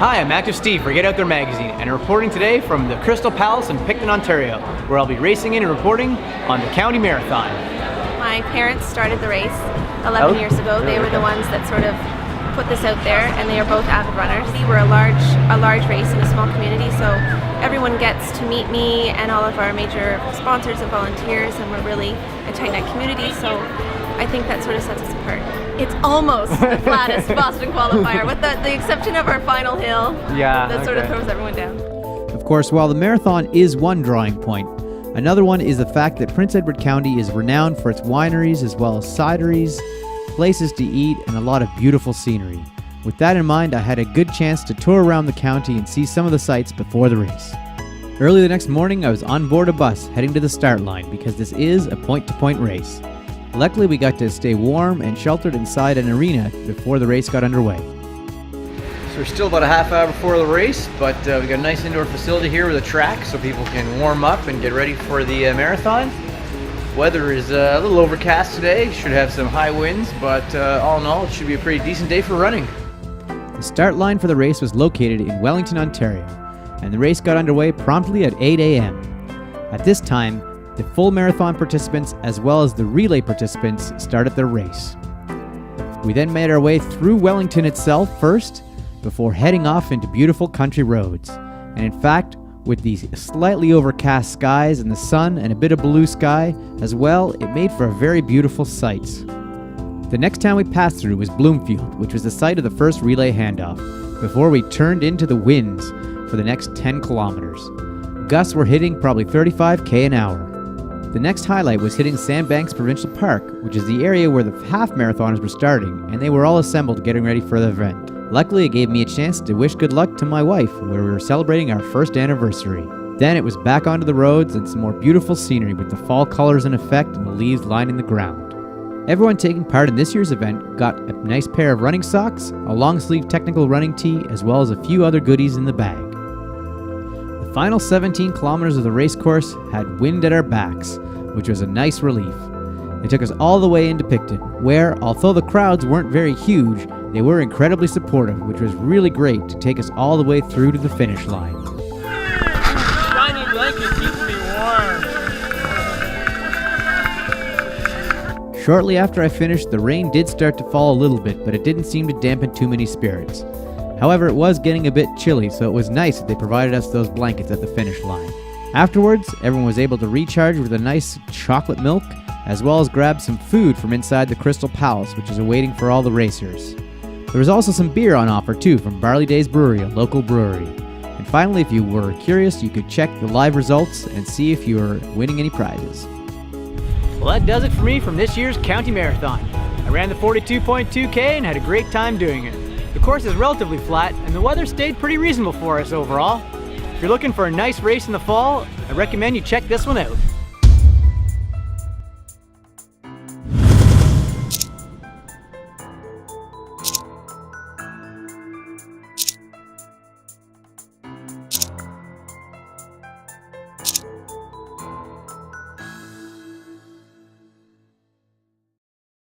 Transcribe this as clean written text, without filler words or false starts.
Hi, I'm ActiveSteve for Get Out There magazine, and I'm reporting today from the Crystal Palace in Picton, Ontario, where I'll be racing in and reporting on the county marathon. My parents started the race 11 years ago. They were the ones that sort of put this out there, and they are both avid runners. We're a large race in a small community, so everyone gets to meet me and all of our major sponsors and volunteers, and we're really a tight-knit community, so I think that sort of sets us apart. It's almost the flattest Boston qualifier, with the exception of our final hill. That sort of throws everyone down. Of course, while the marathon is one drawing point, another one is the fact that Prince Edward County is renowned for its wineries as well as cideries, places to eat, and a lot of beautiful scenery. With that in mind, I had a good chance to tour around the county and see some of the sights before the race. Early the next morning, I was on board a bus heading to the start line because this is a point-to-point race. Luckily, we got to stay warm and sheltered inside an arena before the race got underway. So we're still about a half hour before the race, but we've got a nice indoor facility here with a track so people can warm up and get ready for the marathon. Weather is a little overcast today, should have some high winds, but all in all, it should be a pretty decent day for running. The start line for the race was located in Wellington, Ontario, and the race got underway promptly at 8 a.m. At this time, the full marathon participants as well as the relay participants started their race. We then made our way through Wellington itself first, before heading off into beautiful country roads. And in fact, with these slightly overcast skies and the sun and a bit of blue sky as well, it made for a very beautiful sight. The next town we passed through was Bloomfield, which was the site of the first relay handoff, before we turned into the winds for the next 10 kilometers. Gusts were hitting probably 35 an hour. The next highlight was hitting Sandbanks Provincial Park, which is the area where the half marathoners were starting, and they were all assembled getting ready for the event. Luckily, it gave me a chance to wish good luck to my wife, where we were celebrating our first anniversary. Then it was back onto the roads and some more beautiful scenery with the fall colors in effect and the leaves lining the ground. Everyone taking part in this year's event got a nice pair of running socks, a long-sleeve technical running tee, as well as a few other goodies in the bag. The final 17 kilometers of the race course had wind at our backs, which was a nice relief. It took us all the way into Picton, where, although the crowds weren't very huge, they were incredibly supportive, which was really great to take us all the way through to the finish line. Shiny blanket keeps me warm. Shortly after I finished, the rain did start to fall a little bit, but it didn't seem to dampen too many spirits. However, it was getting a bit chilly, so it was nice that they provided us those blankets at the finish line. Afterwards, everyone was able to recharge with a nice chocolate milk, as well as grab some food from inside the Crystal Palace, which is awaiting for all the racers. There was also some beer on offer too from Barley Days Brewery, a local brewery. And finally, if you were curious, you could check the live results and see if you were winning any prizes. Well, that does it for me from this year's county marathon. I ran the 42.2K and had a great time doing it. The course is relatively flat, and the weather stayed pretty reasonable for us overall. If you're looking for a nice race in the fall, I recommend you check this one out.